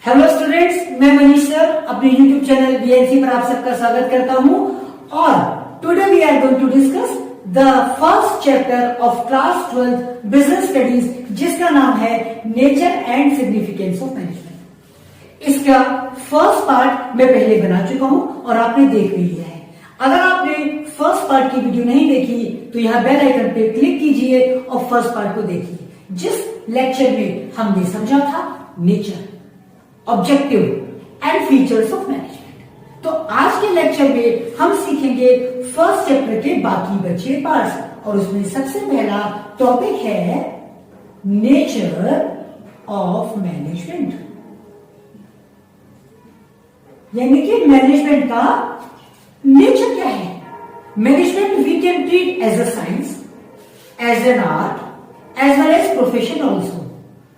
Hello students, मैं Manish sir अपने YouTube channel BNC पर आप सबका स्वागत करता हूं और today we are going to discuss the first chapter of class 12 business studies, जिसका नाम है nature and significance of management. इसका फर्स्ट पार्ट मैं पहले बना चुका हूं और आपने देख भी लिया है। अगर आपने फर्स्ट पार्ट की वीडियो नहीं देखी तो यहां बेल आइकन पे क्लिक कीजिए और फर्स्ट पार्ट को देखिए, जिस लेक्चर में हमने समझा था nature, objective and features of management. तो आज के लेक्चर में हम सीखेंगे फर्स्ट चैप्टर के बाकी बचे पार्ट्स और उसमें सबसे पहला टॉपिक है नेचर ऑफ मैनेजमेंट, यानी कि मैनेजमेंट का नेचर क्या है। Management we can treat as a science, as an art, as well as profession also.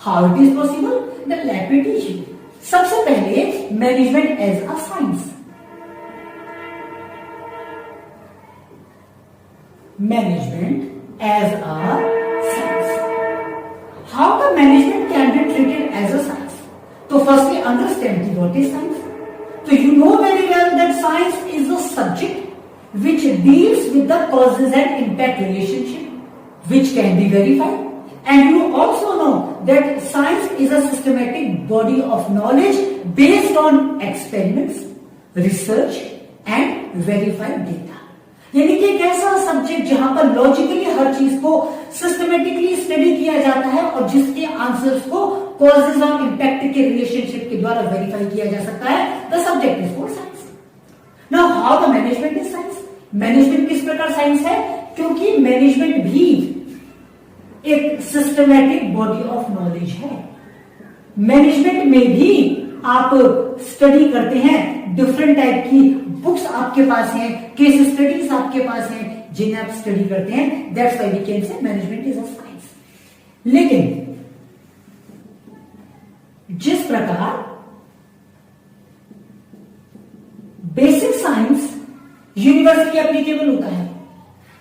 How it is possible? The let me teach you. सबसे पहले management as a science. Management as a science. How the management can be treated as a science? तो firstly understand what is science. So you know very well that science is a subject which deals with the causes and impact relationship which can be verified, and you also know that science is a systematic body of knowledge based on experiments, research and verified data. यानी कि एक ऐसा subject जहां पर logically हर चीज को systematically study किया जाता है और जिसके आंसर्स को कॉजेज और इम्पैक्ट के रिलेशनशिप के द्वारा वेरीफाई किया जा सकता है। The subject is called science. Now how the management is science. Management किस प्रकार साइंस है? क्योंकि मैनेजमेंट भी एक सिस्टमेटिक बॉडी ऑफ नॉलेज है। मैनेजमेंट में भी आप स्टडी करते हैं, डिफरेंट टाइप की बुक्स आपके पास हैं, केस स्टडीज आपके पास हैं जिन्हें आप स्टडी करते हैं। That's why we can say management is a science. लेकिन जिस प्रकार बेसिक साइंस यूनिवर्सली एप्लीकेबल होता है,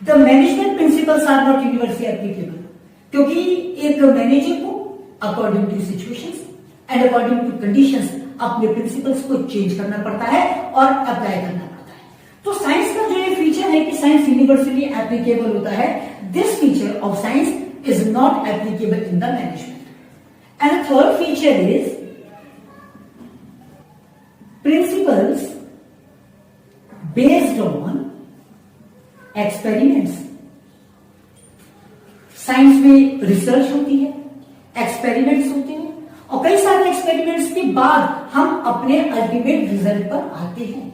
the management principles are not universally applicable, क्योंकि एक मैनेजर को according to situations and according to conditions अपने प्रिंसिपल्स को चेंज करना पड़ता है और अप्लाई करना पड़ता है। तो साइंस का जो ये फीचर है कि साइंस यूनिवर्सली एप्लीकेबल होता है, this feature of science is not applicable in the management. And the third feature is principles based on experiments. Science में रिसर्च होती है, एक्सपेरिमेंट्स होते हैं और कई सारे एक्सपेरिमेंट्स के बाद हम अपने अल्टीमेट रिजल्ट पर आते हैं।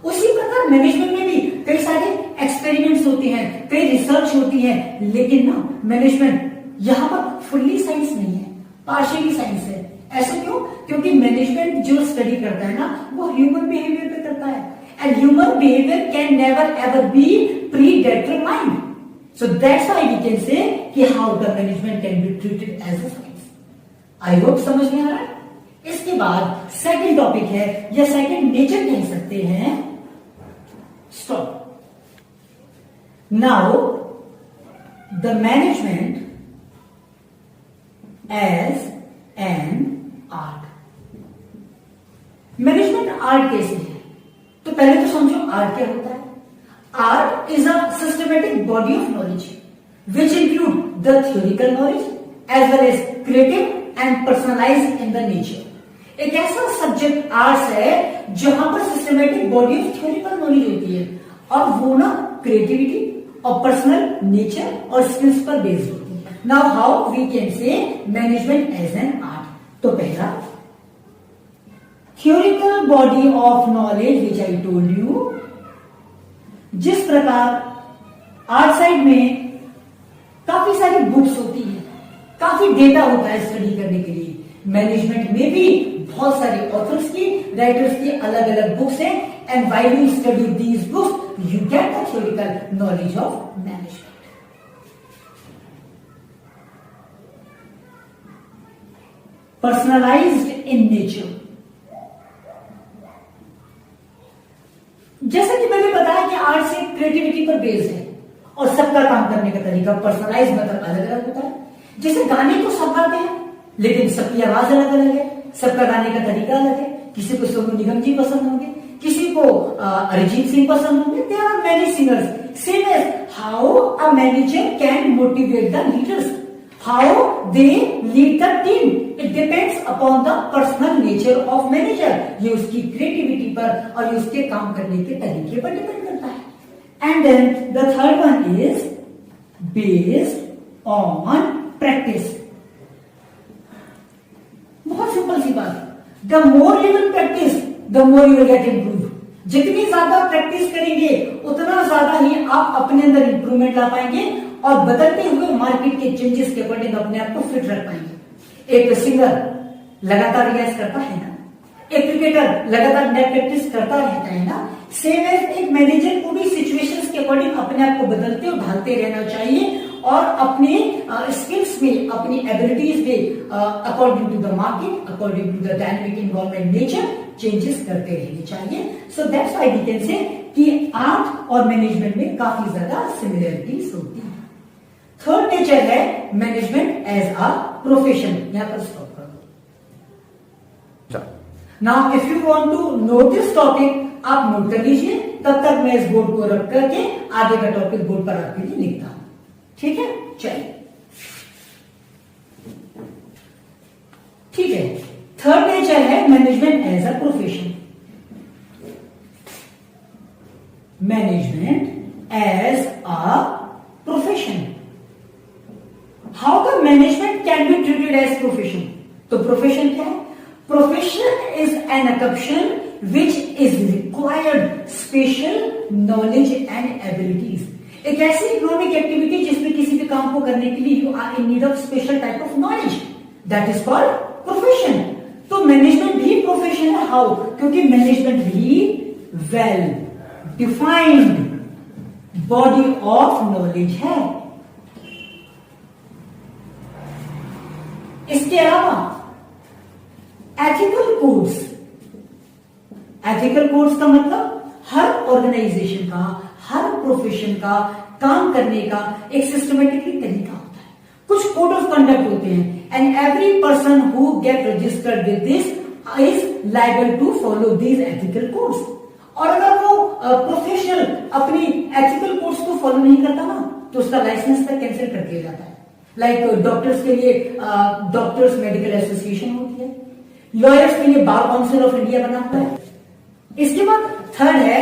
उसी प्रकार मैनेजमेंट में भी कई सारे एक्सपेरिमेंट्स होते हैं, कई रिसर्च होती है, लेकिन ना मैनेजमेंट यहां पर फुल्ली साइंस नहीं है, पार्शियली साइंस है। ऐसा क्यों? क्योंकि मैनेजमेंट जो स्टडी करता है ना, वो ह्यूमन बिहेवियर पे करता है, and human behaviour can never ever be predetermined. So that's why we can say कि how the management can be treated as a science. I hope समझ में आ रहा है। इसके बाद सेकंड टॉपिक है, या सेकंड नेचर कह सकते हैं, stop. Now the management as an art. Management art कैसे है? तो पहले तो समझो आर्ट क्या होता है। Art is a systematic body of knowledge which include the theoretical knowledge as well as creative and personalised in the nature. एक ऐसा सब्जेक्ट आर्ट्स है जहां पर systematic body of theoretical knowledge होती है और वो ना क्रिएटिविटी और पर्सनल नेचर और स्किल्स पर बेस्ड होती है। Now how we can say management as an art? तो पहला theoretical body of knowledge which I told you, जिस प्रकार आर्ट साइड में काफी सारी बुक्स होती है, काफी डेटा होता है स्टडी करने के लिए, मैनेजमेंट में भी बहुत सारे ऑथर्स की, राइटर्स की अलग अलग बुक्स हैं, and while you study these books you get the theoretical knowledge of management. Personalised in nature. जैसा कि मैंने बताया कि आर्ट से क्रिएटिविटी पर बेस्ड है और सबका काम करने का तरीका पर्सनलाइज मतलब अलग अलग होता है। जैसे गाने तो सब गाते हैं लेकिन सबकी आवाज अलग अलग है, सबका गाने का तरीका अलग है, किसी को सोनू निगम जी पसंद होंगे, किसी को अरिजीत सिंह पसंद होंगे. There are many singers. Same as how a manager can motivate the leaders, how they lead the team, it depends upon the personal nature of manager. ये उसकी क्रिएटिविटी पर और ये उसके काम करने के तरीके पर डिपेंड करता है. And then the third one is based on practice. बहुत सिंपल सी बात. The more you will practise the more you will get improve. जितनी ज्यादा प्रैक्टिस करेंगे उतना ज्यादा ही आप अपने अंदर इंप्रूवमेंट ला पाएंगे और बदलते हुए मार्केट के चेंजेस के अकॉर्डिंग अपने आप को फिट रख पाएंगे. एक सिंगर लगातार रियाज करता है ना, एक क्रिकेटर लगातार नेट प्रैक्टिस करता रहता है ना, सेम एज एक मैनेजर को भी सिचुएशंस के अकॉर्डिंग अपने आप को बदलते और ढालते रहना चाहिए और अपने स्किल्स में, अपनी एबिलिटीज में according to the market, according to the dynamic environment nature changes करते रहने चाहिए. So that's why we can say कि आर्ट और मैनेजमेंट में काफी ज्यादा सिमिलरिटीज होती है. थर्ड नेचर है मैनेजमेंट एज अ प्रोफेशन. यहां पर स्टॉप कर दो. Now if you want to note this topic, आप नोट कर लीजिए, तब तक मैं इस बोर्ड को रख करके आगे का टॉपिक बोर्ड पर आपके लिए लिखता हूं. ठीक है, चलिए. ठीक है, थर्ड नेचर है management as a profession. Management as a profession. How the management can be treated as profession. तो प्रोफेशन क्या है? Profession is an occupation which is required special knowledge and abilities. एक ऐसी इकोनॉमिक एक्टिविटी जिसमें किसी भी काम को करने के लिए you are in need of special type of knowledge, that is called profession. तो मैनेजमेंट भी प्रोफेशन है. हाउ? क्योंकि मैनेजमेंट भी well defined body of knowledge है. इसके अलावा एथिकल कोड्स. एथिकल कोड्स का मतलब हर ऑर्गेनाइजेशन का, हर प्रोफेशन का काम करने का एक सिस्टमेटिकली तरीका होता है. कुछ कोड ऑफ कंडक्ट होते हैं and every person who get registered with this is liable to follow these ethical codes. और अगर वो प्रोफेशनल अपनी एथिकल कोड्स को फॉलो नहीं करता ना, तो उसका लाइसेंस तक कैंसिल कर दिया जाता है. लाइक डॉक्टर्स के लिए डॉक्टर्स मेडिकल एसोसिएशन होती है, लॉयर्स के लिए बार काउंसिल ऑफ इंडिया बना हुआ है. इसके बाद थर्ड है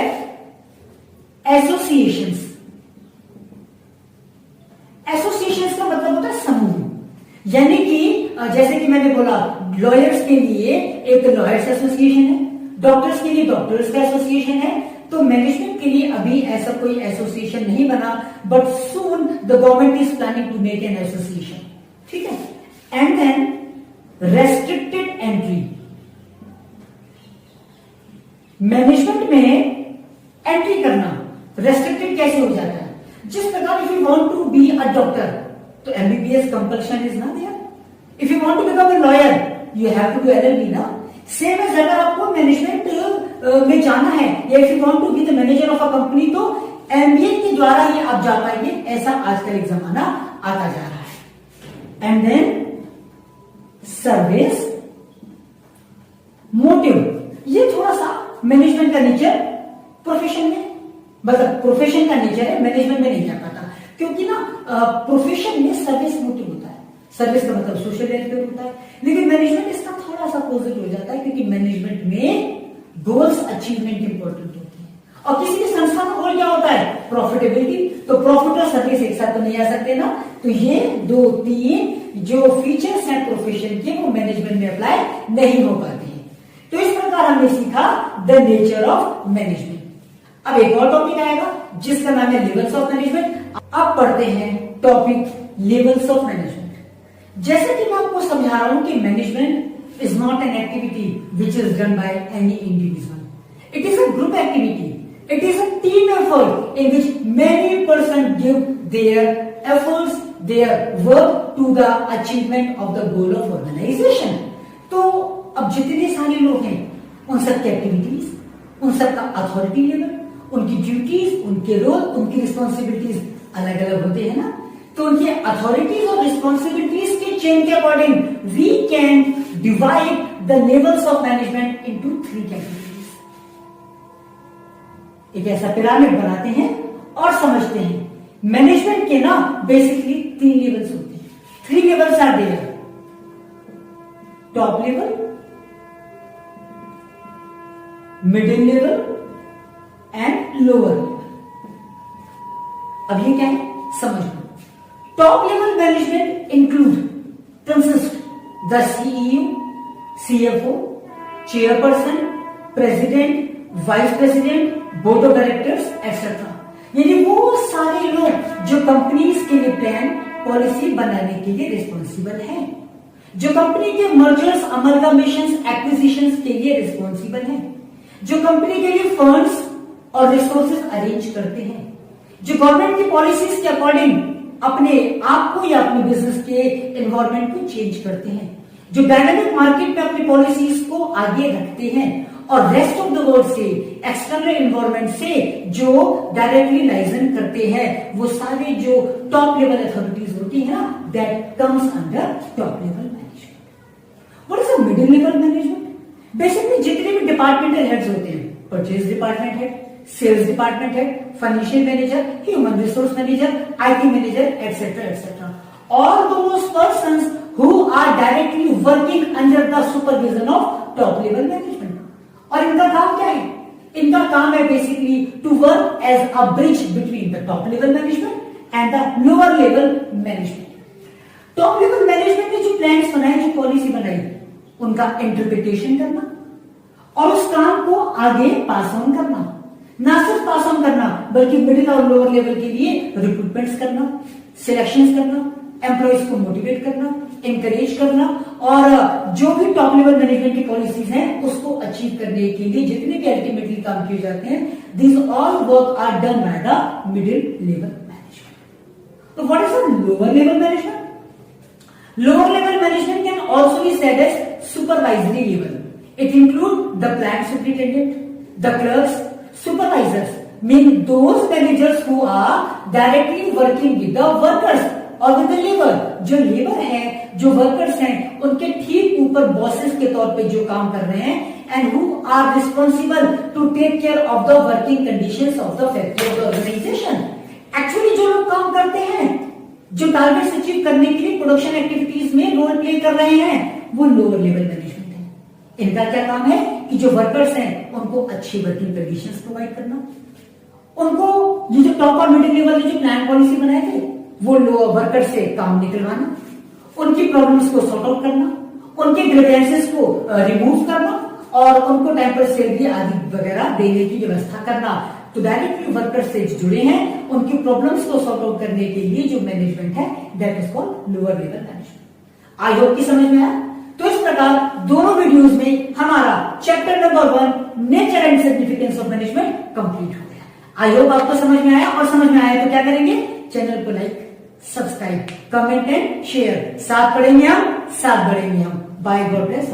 एसोसिएशंस. एसोसिएशंस का मतलब होता है समूह. यानी कि जैसे कि मैंने बोला, लॉयर्स के लिए एक लॉयर्स एसोसिएशन है, डॉक्टर्स के लिए डॉक्टर्स का एसोसिएशन है. तो मैनेजमेंट के लिए अभी ऐसा कोई एसोसिएशन नहीं बना, but soon the government is planning to make an association. ठीक है. And then restricted entry. Management में एंट्री करना रेस्ट्रिक्टेड कैसे हो जाता है? जिस प्रकार if you want to be a doctor तो एमबीबीएस कंपल्शन इज ना there. If you want to become a lawyer you have to do LLB ना. सेम एज अगर आपको मैनेजमेंट में जाना है या if you want to be the manager of a company तो एमबीए के द्वारा ही आप जा पाएंगे. ऐसा आजकल एक जमाना आता जा रहा है. And then service motive. ये थोड़ा सा मैनेजमेंट का नेचर प्रोफेशन में, मतलब प्रोफेशन का नेचर है, मैनेजमेंट में नहीं जा पाता. क्योंकि ना प्रोफेशन में सर्विस मोटिव होता है. सर्विस का मतलब सोशल वेलफेयर होता है, लेकिन मैनेजमेंट इसका थोड़ा सा अपोजिट हो जाता है. क्योंकि मैनेजमेंट में गोल्स अचीवमेंट इंपॉर्टेंट होती है और किसी भी संस्था का गोल क्या होता है? प्रॉफिटेबिलिटी. तो प्रॉफिट और सर्विस एक साथ तो नहीं आ सकते ना. तो ये 2-3 जो फीचर्स हैं प्रोफेशन के वो मैनेजमेंट में अप्लाई नहीं हो पाते हैं. तो इस प्रकार हमने सीखा द नेचर ऑफ मैनेजमेंट. अब एक और टॉपिक आएगा जिसका नाम है लेवल्स ऑफ मैनेजमेंट. अब पढ़ते हैं टॉपिक लेवल्स ऑफ मैनेजमेंट. जैसे कि मैं आपको समझा रहा हूं कि management is not an activity which is done by any individual. It is a group activity. It is a team effort in which many person give their efforts, their work to the achievement of the goal of organisation. तो अब जितने सारे लोग हैं उन सबकी activities, उन सबका अथॉरिटी लेवल, उनकी ड्यूटीज, उनके रोल, उनकी रिस्पॉन्सिबिलिटीज अलग अलग होते हैं ना. तो उनके अथॉरिटीज और रिस्पॉन्सिबिलिटीज के चेन के according we can divide the levels of management into 3 categories. एक ऐसा पिरामिड बनाते हैं और समझते हैं मैनेजमेंट के ना बेसिकली 3 लेवल्स होते हैं। 3 levels are there, top level, middle level and lower level. अब ये क्या है समझ लो। Top level management include consist the CEO, CFO, chairperson, president, vice president, board of directors etcetera. यानी वो सारे लोग जो कंपनीज के लिए प्लान पॉलिसी बनाने के लिए रिस्पॉन्सिबल हैं, जो कंपनी के मर्जर्स, अमलगामेशंस, एक्विजिशंस के लिए रिस्पॉन्सिबल हैं, जो कंपनी के लिए फंड्स और रिसोर्सेज अरेंज करते हैं, जो गवर्नमेंट की पॉलिसीज के अकॉर्डिंग अपने आप को या अपने बिजनेस के एनवायरमेंट को चेंज करते हैं, जो डायनामिक मार्केट में अपनी पॉलिसीज को आगे रखते हैं और रेस्ट ऑफ द वर्ल्ड से, एक्सटर्नल एनवायरमेंट से जो डायरेक्टली लाइजन करते हैं, वो सारे जो टॉप लेवल अथॉरिटीज होती है ना, that comes under top level management. What is the middle level management? Basically जितने भी डिपार्टमेंटल हेड्स होते हैं, purchase department head, sales department head, financial manager, human resource manager, IT manager etcetera etcetera, all those persons who are directly working under the supervision of top level management. और इनका काम क्या है? इनका काम है basically to work as a bridge between the top level management and the lower level management. Top level management ने जो प्लान्स बनाए, जो पॉलिसी बनाई, उनका इंटरप्रिटेशन करना और उस काम को आगे पास ऑन करना, ना सिर्फ पास ऑन करना बल्कि मिडिल और लोअर लेवल के लिए रिक्रूटमेंट्स करना, सिलेक्शंस करना, एम्प्लॉइज को मोटिवेट करना, इंकरेज करना और जो भी टॉप लेवल मैनेजमेंट की पॉलिसीज हैं उसको अचीव करने के लिए जितने भी अल्टीमेटली काम किए जाते हैं, this all work are done by the middle level management. तो what is the lower level management? Lower level management can also be said as supervisory level. It includes the plant superintendent, the clerks, supervisors, mean those managers who are directly working with the workers or with the labor. जो labour है, जो workers हैं, उनके ठीक ऊपर bosses के तौर पे जो काम कर रहे हैं, and who are responsible to take care of the working conditions of the factory or the organization. Actually जो लोग काम करते हैं, जो टारगेट्स अचीव करने के लिए प्रोडक्शन एक्टिविटीज में रोल प्ले कर रहे हैं, वो लोअर लेवल मैनेजमेंट है। इनका क्या काम है कि जो वर्कर्स हैं उनको अच्छी वर्किंग कंडीशंस प्रोवाइड करना, उनको ये जो टॉप और मिडिल लेवल ने जो प्लान पॉलिसी बनाए थे वो लोअर वर्कर से काम निकलवाना, उनकी प्रॉब्लम्स को सॉर्ट आउट करना, उनके ग्रीवेंसेस को रिमूव करना और उनको टाइम पर सैलरी आदि वगैरह देने की व्यवस्था करना। तो डायरेक्टली वर्कर से जुड़े हैं, उनकी प्रॉब्लम्स को सॉर्ट आउट करने के लिए जो मैनेजमेंट है that is called lower level management. I hope कि समझ में आया। तो इस प्रकार दोनों वीडियोस में हमारा chapter number 1 nature and significance of management complete हो गया। आई होप आपको समझ में आया, और समझ में आया तो क्या करेंगे, चैनल को like, subscribe, comment and share. साथ पढ़ेंगे हम, साथ बढ़ेंगे हम। Bye God bless.